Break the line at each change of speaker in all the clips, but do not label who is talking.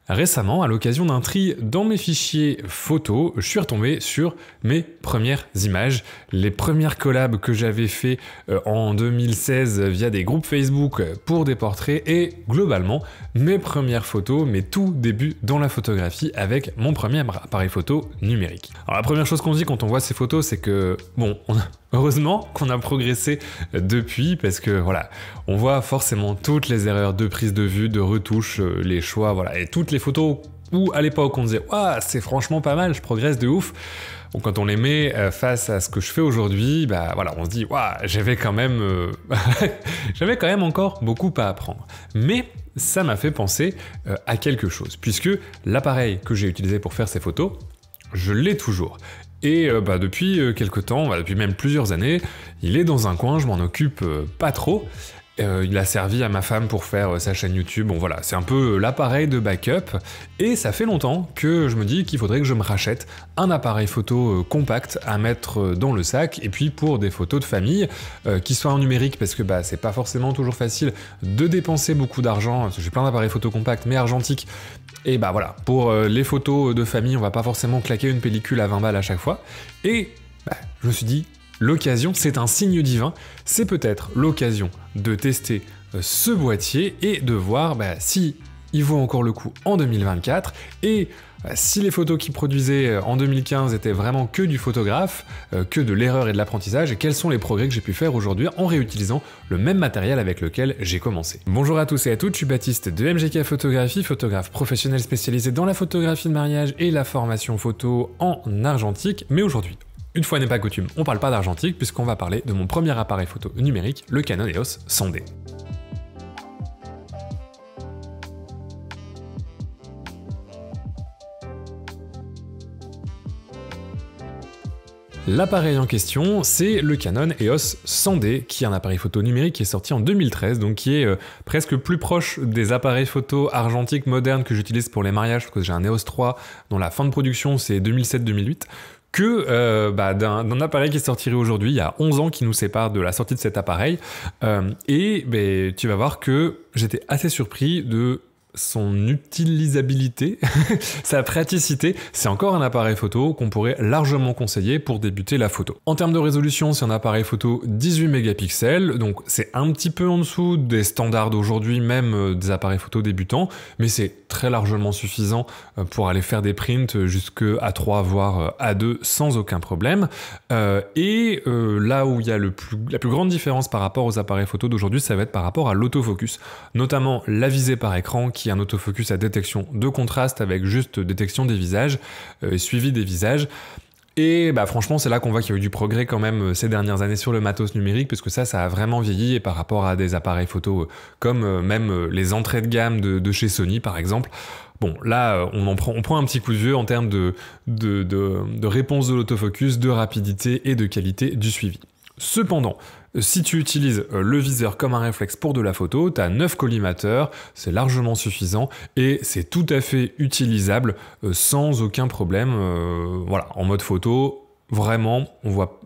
Récemment, à l'occasion d'un tri dans mes fichiers photos, je suis retombé sur mes premières images, les premières collabs que j'avais fait en 2016 via des groupes Facebook pour des portraits et globalement mes premières photos, mes tout débuts dans la photographie avec mon premier appareil photo numérique. Alors la première chose qu'on se dit quand on voit ces photos, c'est que bon, heureusement qu'on a progressé depuis parce que voilà, on voit forcément toutes les erreurs de prise de vue, de retouche, les choix, voilà, et toutes les photos où à l'époque on disait « Waouh, c'est franchement pas mal, je progresse de ouf ». Bon, quand on les met face à ce que je fais aujourd'hui, bah voilà, on se dit « Waouh, j'avais quand même encore beaucoup à apprendre ». Mais ça m'a fait penser à quelque chose, puisque l'appareil que j'ai utilisé pour faire ces photos, je l'ai toujours. Et depuis quelques temps, depuis même plusieurs années, il est dans un coin, je m'en occupe pas trop. Il a servi à ma femme pour faire sa chaîne YouTube, bon voilà, c'est un peu l'appareil de backup, et ça fait longtemps que je me dis qu'il faudrait que je me rachète un appareil photo compact à mettre dans le sac, et puis pour des photos de famille, qui soient en numérique, parce que c'est pas forcément toujours facile de dépenser beaucoup d'argent, parce que j'ai plein d'appareils photo compacts, mais argentiques, et voilà, pour les photos de famille, on va pas forcément claquer une pellicule à 20 balles à chaque fois, et je me suis dit, l'occasion, c'est un signe divin, c'est peut-être l'occasion de tester ce boîtier et de voir si il vaut encore le coup en 2024 et si les photos qu'il produisait en 2015 étaient vraiment que du photographe, que de l'erreur et de l'apprentissage, et quels sont les progrès que j'ai pu faire aujourd'hui en réutilisant le même matériel avec lequel j'ai commencé. Bonjour à tous et à toutes, je suis Baptiste de MGK Photographie, photographe professionnel spécialisé dans la photographie de mariage et la formation photo en argentique, mais aujourd'hui, une fois n'est pas coutume, on parle pas d'argentique puisqu'on va parler de mon premier appareil photo numérique, le Canon EOS 100D. L'appareil en question, c'est le Canon EOS 100D, qui est un appareil photo numérique qui est sorti en 2013, donc qui est presque plus proche des appareils photo argentiques modernes que j'utilise pour les mariages, parce que j'ai un EOS 3 dont la fin de production c'est 2007-2008, que d'un appareil qui sortirait aujourd'hui, il y a 11 ans qui nous sépare de la sortie de cet appareil, et tu vas voir que j'étais assez surpris de son utilisabilité, sa praticité. C'est encore un appareil photo qu'on pourrait largement conseiller pour débuter la photo. En termes de résolution, c'est un appareil photo 18 mégapixels, donc c'est un petit peu en dessous des standards d'aujourd'hui, même des appareils photo débutants, mais c'est très largement suffisant pour aller faire des prints jusque A3 voire A2 sans aucun problème. Là où il y a la plus grande différence par rapport aux appareils photo d'aujourd'hui, ça va être par rapport à l'autofocus, notamment la visée par écran qui est un autofocus à détection de contraste avec juste détection des visages et suivi des visages. Et franchement, c'est là qu'on voit qu'il y a eu du progrès quand même ces dernières années sur le matos numérique, parce que ça a vraiment vieilli, et par rapport à des appareils photo comme même les entrées de gamme de chez Sony par exemple. Bon, là, on prend un petit coup de vieux en termes de réponse de l'autofocus, de rapidité et de qualité du suivi. Cependant, si tu utilises le viseur comme un réflexe pour de la photo, tu as 9 collimateurs, c'est largement suffisant et c'est tout à fait utilisable sans aucun problème. Voilà, en mode photo, vraiment, on voit...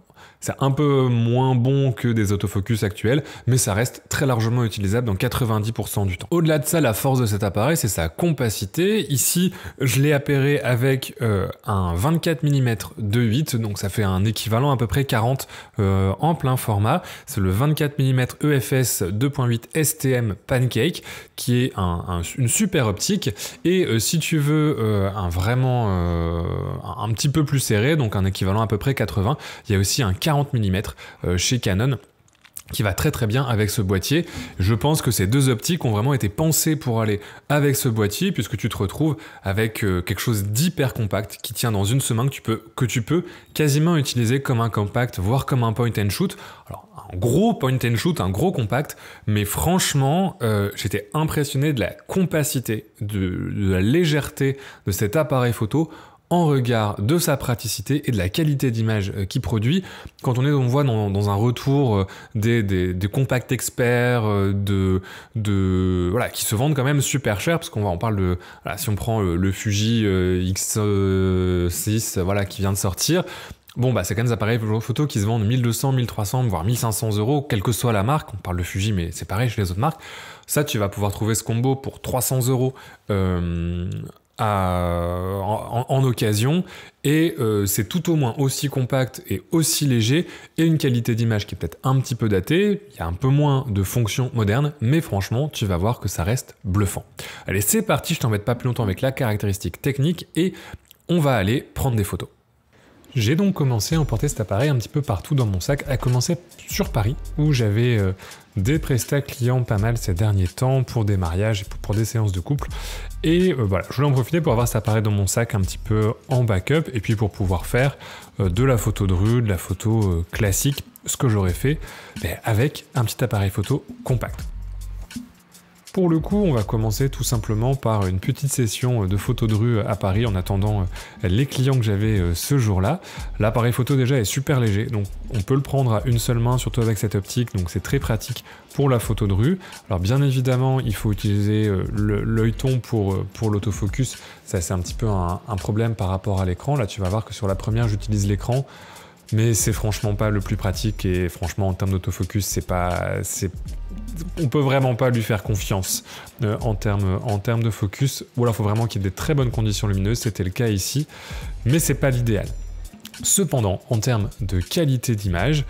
C'est un peu moins bon que des autofocus actuels, mais ça reste très largement utilisable dans 90% du temps. Au-delà de ça, la force de cet appareil, c'est sa compacité. Ici, je l'ai appairé avec un 24 mm 2.8, donc ça fait un équivalent à peu près 40 en plein format. C'est le 24 mm EFS 2.8 STM Pancake, qui est une super optique. Et si tu veux un petit peu plus serré, donc un équivalent à peu près 80, il y a aussi un 40 mm chez Canon qui va très très bien avec ce boîtier. Je pense que ces deux optiques ont vraiment été pensées pour aller avec ce boîtier, puisque tu te retrouves avec quelque chose d'hyper compact qui tient dans une main que tu peux quasiment utiliser comme un compact, voire comme un point and shoot. Alors un gros point and shoot, un gros compact, mais franchement j'étais impressionné de la compacité, de la légèreté de cet appareil photo en regard de sa praticité et de la qualité d'image qu'il produit. Quand on voit dans un retour des compacts experts qui se vendent quand même super cher, parce on parle de, si on prend le Fuji X6 qui vient de sortir, Bon, bah, c'est quand même des appareils photo qui se vendent 1200, 1300, voire 1500 euros, quelle que soit la marque. On parle de Fuji, mais c'est pareil chez les autres marques. Ça, tu vas pouvoir trouver ce combo pour 300 euros en occasion. Et c'est tout au moins aussi compact et aussi léger, et une qualité d'image qui est peut-être un petit peu datée. Il y a un peu moins de fonctions modernes, mais franchement, tu vas voir que ça reste bluffant. Allez, c'est parti, je t'embête pas plus longtemps avec la caractéristique technique, et on va aller prendre des photos. J'ai donc commencé à emporter cet appareil un petit peu partout dans mon sac, à commencer sur Paris, où j'avais des prestats clients pas mal ces derniers temps pour des mariages et pour des séances de couple. Et voilà, je voulais en profiter pour avoir cet appareil dans mon sac un petit peu en backup, et puis pour pouvoir faire de la photo de rue, de la photo classique, ce que j'aurais fait avec un petit appareil photo compact. Pour le coup, on va commencer tout simplement par une petite session de photos de rue à Paris en attendant les clients que j'avais ce jour-là. L'appareil photo déjà est super léger, donc on peut le prendre à une seule main, surtout avec cette optique, donc c'est très pratique pour la photo de rue. Alors bien évidemment, il faut utiliser l'œilleton pour l'autofocus. Ça, c'est un petit peu un problème par rapport à l'écran. Là, tu vas voir que sur la première, j'utilise l'écran, mais c'est franchement pas le plus pratique, et franchement, en termes d'autofocus, on peut vraiment pas lui faire confiance en termes de focus, ou alors il faut vraiment qu'il y ait des très bonnes conditions lumineuses, c'était le cas ici, mais c'est pas l'idéal. Cependant, en termes de qualité d'image,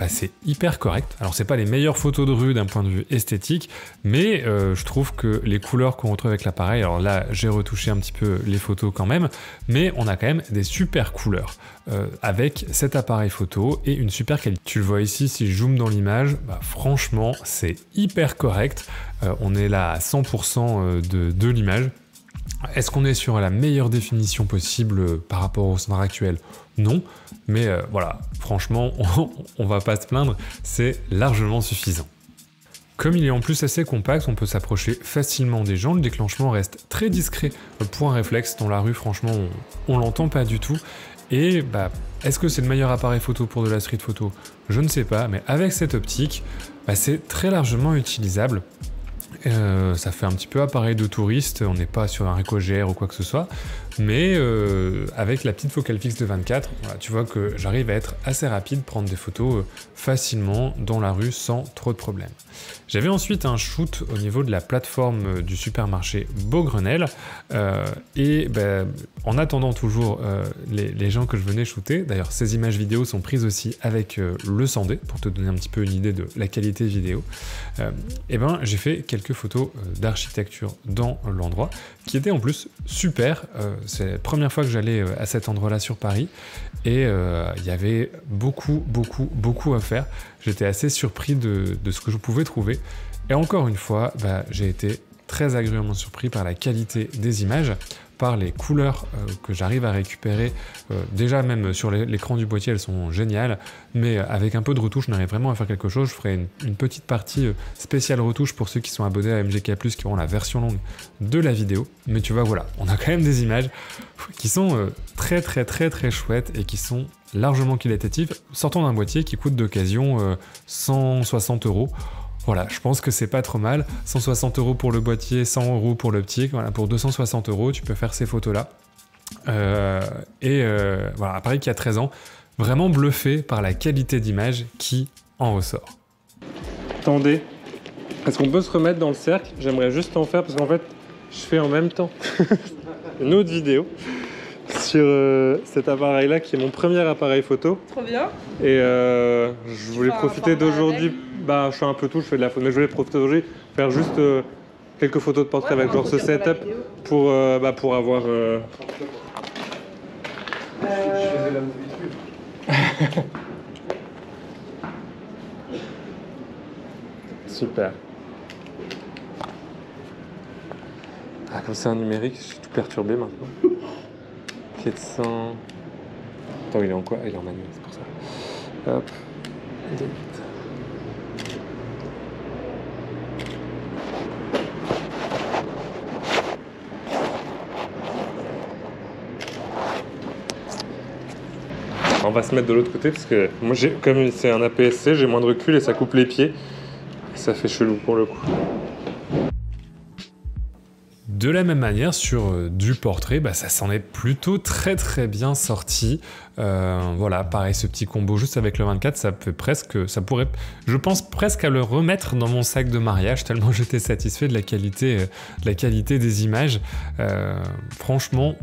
c'est hyper correct. Alors c'est pas les meilleures photos de rue d'un point de vue esthétique, mais je trouve que les couleurs qu'on retrouve avec l'appareil, alors là j'ai retouché un petit peu les photos quand même, mais on a quand même des super couleurs avec cet appareil photo et une super qualité. Tu le vois ici, si je zoome dans l'image, franchement c'est hyper correct. On est là à 100% de l'image. Est-ce qu'on est sur la meilleure définition possible par rapport au standard actuel? Non, mais voilà, franchement, on va pas se plaindre, c'est largement suffisant. Comme il est en plus assez compact, on peut s'approcher facilement des gens, le déclenchement reste très discret pour un réflexe. Dans la rue, franchement, on l'entend pas du tout. Et est-ce que c'est le meilleur appareil photo pour de la street photo? Je ne sais pas, mais avec cette optique, c'est très largement utilisable. Ça fait un petit peu appareil de touriste, on n'est pas sur un Ricoh GR ou quoi que ce soit, mais avec la petite focale fixe de 24, voilà, tu vois que j'arrive à être assez rapide, prendre des photos facilement dans la rue sans trop de problèmes. J'avais ensuite un shoot au niveau de la plateforme du supermarché Beaugrenelle, et en attendant toujours les gens que je venais shooter, d'ailleurs ces images vidéo sont prises aussi avec le 100D, pour te donner un petit peu une idée de la qualité vidéo, j'ai fait quelques photos d'architecture dans l'endroit, qui était en plus super. C'est la première fois que j'allais à cet endroit-là sur Paris, et il y avait beaucoup à faire. J'étais assez surpris de ce que je pouvais trouver, et encore une fois, j'ai été très agréablement surpris par la qualité des images, par les couleurs que j'arrive à récupérer. Déjà même sur l'écran du boîtier, elles sont géniales, mais avec un peu de retouche, on arrive vraiment à faire quelque chose. Je ferai une petite partie spéciale retouche pour ceux qui sont abonnés à MGK+, qui auront la version longue de la vidéo. Mais tu vois, voilà, on a quand même des images qui sont très chouettes et qui sont largement qualitatives, sortant d'un boîtier qui coûte d'occasion 160 €. Voilà, je pense que c'est pas trop mal. 160 € pour le boîtier, 100 € pour l'optique. Voilà, pour 260 €, tu peux faire ces photos-là. Voilà, appareil qui a 13 ans, vraiment bluffé par la qualité d'image qui en ressort.
Attendez, est-ce qu'on peut se remettre dans le cercle? J'aimerais juste en faire parce qu'en fait, je fais en même temps une autre vidéo sur cet appareil-là qui est mon premier appareil photo.
Trop bien.
Et je voulais profiter d'aujourd'hui. Je fais un peu tout, je fais de la photo, mais je voulais profiter d'aujourd'hui, faire juste quelques photos de portrait avec genre ce setup pour avoir. Je faisais la mobilité. Super. Comme c'est un numérique, je suis tout perturbé maintenant. 400. Attends, il est en quoi? Il est en manuel, c'est pour ça. Hop. On va se mettre de l'autre côté parce que moi, comme c'est un APS-C, j'ai moins de recul et ça coupe les pieds. Ça fait chelou pour le coup.
De la même manière, sur du portrait, bah, ça s'en est plutôt très bien sorti. Voilà, pareil, ce petit combo juste avec le 24, ça pourrait, je pense presque à le remettre dans mon sac de mariage, tellement j'étais satisfait de la qualité des images. Franchement,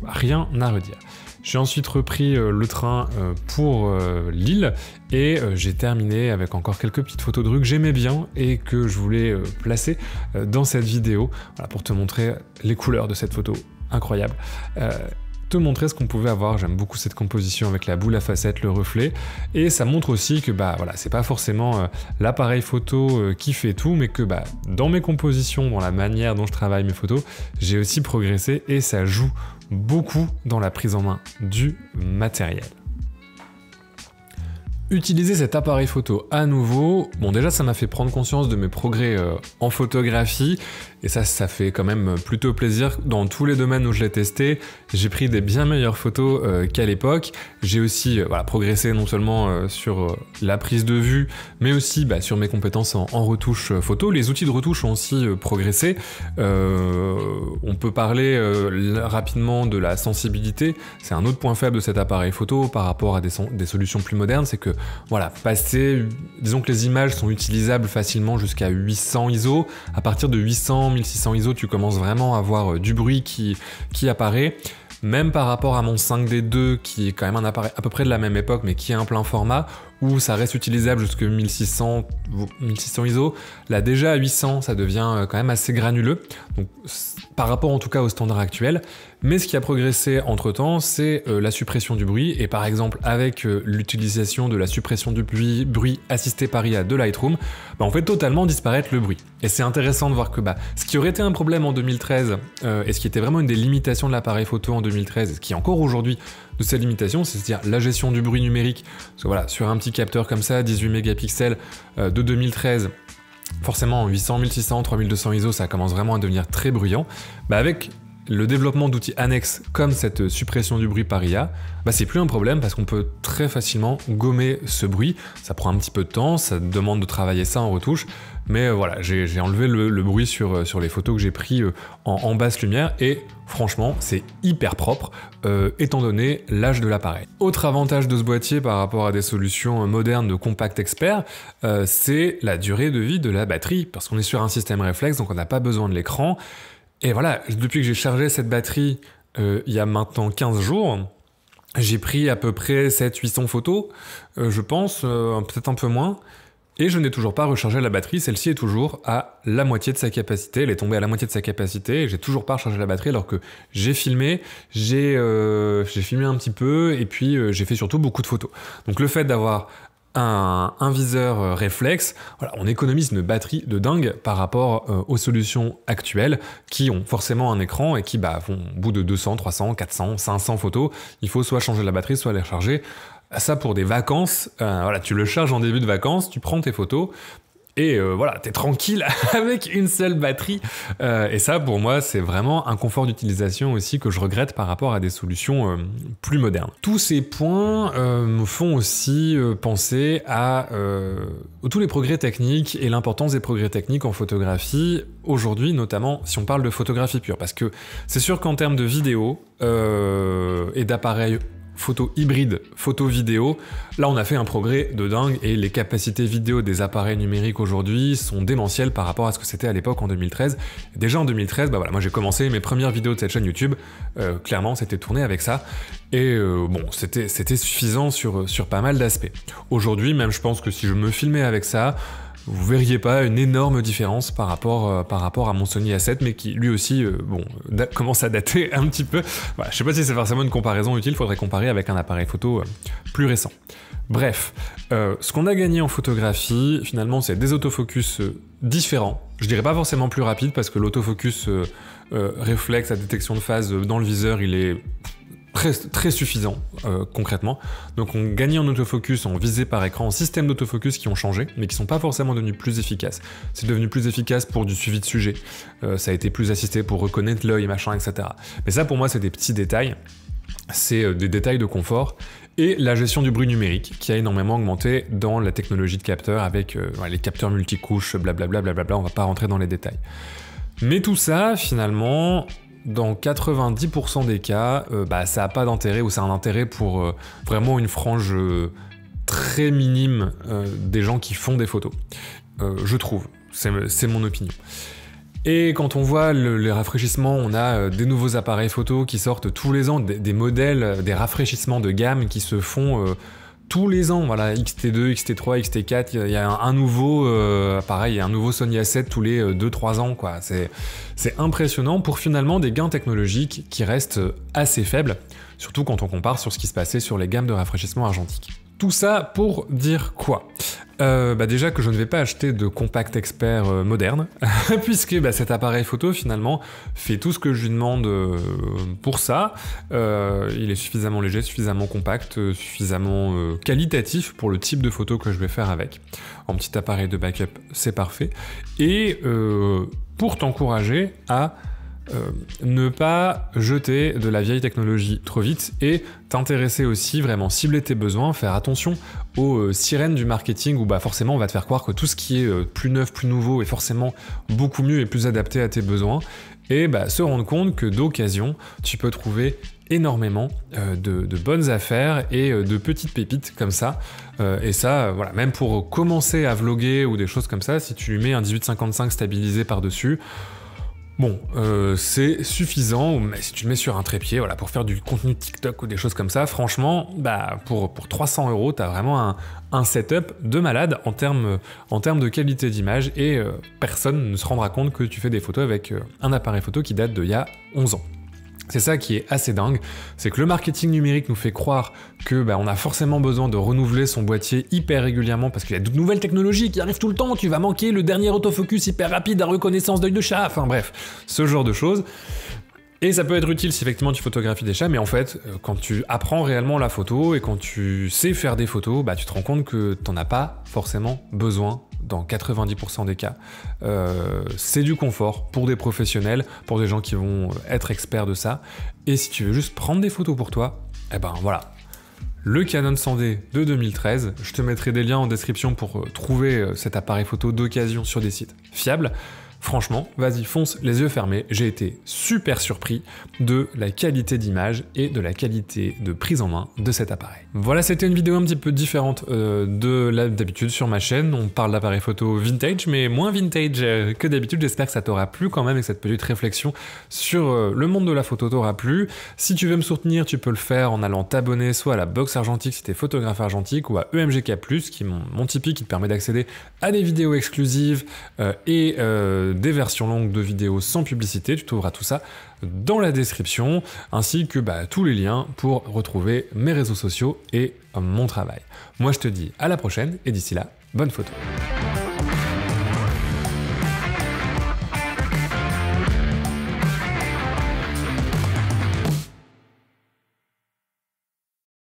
rien à redire. J'ai ensuite repris le train pour Lille et j'ai terminé avec encore quelques petites photos de rue que j'aimais bien et que je voulais placer dans cette vidéo, voilà, pour te montrer les couleurs de cette photo incroyable. Te montrer ce qu'on pouvait avoir. J'aime beaucoup cette composition avec la boule à facettes, le reflet, et ça montre aussi que bah voilà, c'est pas forcément l'appareil photo qui fait tout, mais que bah dans mes compositions, dans la manière dont je travaille mes photos, j'ai aussi progressé et ça joue beaucoup dans la prise en main du matériel. Utiliser cet appareil photo à nouveau, bon déjà ça m'a fait prendre conscience de mes progrès en photographie, et ça fait quand même plutôt plaisir. Dans tous les domaines où je l'ai testé, j'ai pris des bien meilleures photos qu'à l'époque. J'ai aussi voilà, progressé non seulement sur la prise de vue, mais aussi sur mes compétences en retouche photo. Les outils de retouche ont aussi progressé. On peut parler rapidement de la sensibilité. C'est un autre point faible de cet appareil photo par rapport à des solutions plus modernes, c'est que voilà, disons que les images sont utilisables facilement jusqu'à 800 ISO. À partir de 800, 1600 ISO, tu commences vraiment à avoir du bruit qui apparaît. Même par rapport à mon 5D2, qui est quand même un appareil à peu près de la même époque, mais qui est un plein format, où ça reste utilisable jusqu'à 1600 ISO, là déjà à 800, ça devient quand même assez granuleux, donc par rapport en tout cas au standard actuel. Mais ce qui a progressé entre-temps, c'est la suppression du bruit, et par exemple avec l'utilisation de la suppression du bruit assisté par IA de Lightroom, on fait totalement disparaître le bruit. Et c'est intéressant de voir que ce qui aurait été un problème en 2013, et ce qui était vraiment une des limitations de l'appareil photo en 2013, et ce qui est encore aujourd'hui de cette limitation, c'est-à-dire la gestion du bruit numérique. Parce que voilà, sur un petit capteur comme ça, 18 mégapixels de 2013, forcément 800, 1600, 3200 ISO, ça commence vraiment à devenir très bruyant. Avec le développement d'outils annexes comme cette suppression du bruit par IA, c'est plus un problème parce qu'on peut très facilement gommer ce bruit. Ça prend un petit peu de temps, ça demande de travailler ça en retouche, mais voilà, j'ai enlevé le bruit sur les photos que j'ai pris en basse lumière, et franchement c'est hyper propre étant donné l'âge de l'appareil. Autre avantage de ce boîtier par rapport à des solutions modernes de compact expert, c'est la durée de vie de la batterie, parce qu'on est sur un système réflexe, donc on n'a pas besoin de l'écran. Et voilà, depuis que j'ai chargé cette batterie il y a maintenant 15 jours, j'ai pris à peu près 700-800 photos, je pense, peut-être un peu moins, et je n'ai toujours pas rechargé la batterie. Celle-ci est toujours à la moitié de sa capacité, elle est tombée à la moitié de sa capacité, et j'ai toujours pas rechargé la batterie alors que j'ai filmé un petit peu, et puis j'ai fait surtout beaucoup de photos. Donc le fait d'avoir un viseur réflexe, voilà, on économise une batterie de dingue par rapport aux solutions actuelles qui ont forcément un écran et qui vont au bout de 200, 300, 400, 500 photos, il faut soit changer la batterie, soit les recharger. Ça pour des vacances, voilà, tu le charges en début de vacances, tu prends tes photos, et voilà, t'es tranquille avec une seule batterie. Et ça, pour moi, c'est vraiment un confort d'utilisation aussi que je regrette par rapport à des solutions plus modernes. Tous ces points me font aussi penser à tous les progrès techniques et l'importance des progrès techniques en photographie aujourd'hui, notamment si on parle de photographie pure. Parce que c'est sûr qu'en termes de vidéo et d'appareils photo hybride, photo vidéo, là on a fait un progrès de dingue, et les capacités vidéo des appareils numériques aujourd'hui sont démentielles par rapport à ce que c'était à l'époque en 2013. Déjà en 2013, voilà, moi j'ai commencé mes premières vidéos de cette chaîne YouTube, clairement c'était tourné avec ça, et bon, c'était suffisant sur pas mal d'aspects. Aujourd'hui, même je pense que si je me filmais avec ça, vous verriez pas une énorme différence par rapport à mon Sony A7, mais qui lui aussi commence à dater un petit peu. Voilà, je sais pas si c'est forcément une comparaison utile, faudrait comparer avec un appareil photo plus récent. Bref, ce qu'on a gagné en photographie, finalement, c'est des autofocus différents. Je dirais pas forcément plus rapides, parce que l'autofocus réflexe à détection de phase dans le viseur, il est très suffisant concrètement. Donc on gagnait en autofocus, en visée par écran, en système d'autofocus qui ont changé, mais qui sont pas forcément devenus plus efficaces. C'est devenu plus efficace pour du suivi de sujet, ça a été plus assisté pour reconnaître l'œil, machin, etc. Mais ça pour moi c'est des petits détails, c'est des détails de confort. Et la gestion du bruit numérique, qui a énormément augmenté dans la technologie de capteur avec les capteurs multicouches, blablabla, on va pas rentrer dans les détails. Mais tout ça, finalement, dans 90% des cas, ça n'a pas d'intérêt, ou ça a un intérêt pour vraiment une frange très minime des gens qui font des photos. Je trouve, c'est mon opinion. Et quand on voit les rafraîchissements, on a des nouveaux appareils photo qui sortent tous les ans, des modèles, des rafraîchissements de gamme qui se font tous les ans. Voilà, XT2, XT3, XT4, il y a un nouveau pareil, il y a un nouveau Sony A7 tous les 2-3 ans, quoi. C'est impressionnant pour finalement des gains technologiques qui restent assez faibles, surtout quand on compare sur ce qui se passait sur les gammes de rafraîchissement argentique. Tout ça pour dire quoi ? Déjà que je ne vais pas acheter de compact expert moderne, puisque cet appareil photo finalement fait tout ce que je lui demande pour ça. Il est suffisamment léger, suffisamment compact, suffisamment qualitatif pour le type de photo que je vais faire avec. En petit appareil de backup, c'est parfait. Et pour t'encourager à ne pas jeter de la vieille technologie trop vite et t'intéresser aussi, vraiment cibler tes besoins, faire attention aux sirènes du marketing où forcément on va te faire croire que tout ce qui est plus neuf, plus nouveau est forcément beaucoup mieux et plus adapté à tes besoins et se rendre compte que d'occasion tu peux trouver énormément de bonnes affaires et de petites pépites comme ça et ça voilà, même pour commencer à vlogger ou des choses comme ça, si tu lui mets un 1855 stabilisé par dessus, bon, c'est suffisant, mais si tu le mets sur un trépied, voilà, pour faire du contenu TikTok ou des choses comme ça, franchement, pour 300 €, t'as vraiment un setup de malade en termes de qualité d'image et personne ne se rendra compte que tu fais des photos avec un appareil photo qui date d'il y a 11 ans. C'est ça qui est assez dingue, c'est que le marketing numérique nous fait croire que on a forcément besoin de renouveler son boîtier hyper régulièrement parce qu'il y a de nouvelles technologies qui arrivent tout le temps, tu vas manquer le dernier autofocus hyper rapide à reconnaissance d'œil de chat, enfin bref, ce genre de choses. Et ça peut être utile si effectivement tu photographies des chats, mais en fait, quand tu apprends réellement la photo et quand tu sais faire des photos, tu te rends compte que t'en as pas forcément besoin dans 90% des cas. C'est du confort pour des professionnels, pour des gens qui vont être experts de ça. Et si tu veux juste prendre des photos pour toi, voilà. Le Canon 100D de 2013, je te mettrai des liens en description pour trouver cet appareil photo d'occasion sur des sites fiables. Franchement, vas-y, fonce les yeux fermés, j'ai été super surpris de la qualité d'image et de la qualité de prise en main de cet appareil. Voilà, c'était une vidéo un petit peu différente de d'habitude sur ma chaîne. On parle d'appareil photo vintage, mais moins vintage que d'habitude. J'espère que ça t'aura plu quand même et que cette petite réflexion sur le monde de la photo t'aura plu. Si tu veux me soutenir, tu peux le faire en allant t'abonner soit à la box argentique si t'es photographe argentique ou à EMGK+, qui est mon Tipeee qui te permet d'accéder à des vidéos exclusives et des versions longues de vidéos sans publicité. Tu trouveras tout ça dans la description, ainsi que tous les liens pour retrouver mes réseaux sociaux et mon travail. Moi je te dis à la prochaine et d'ici là, bonne photo.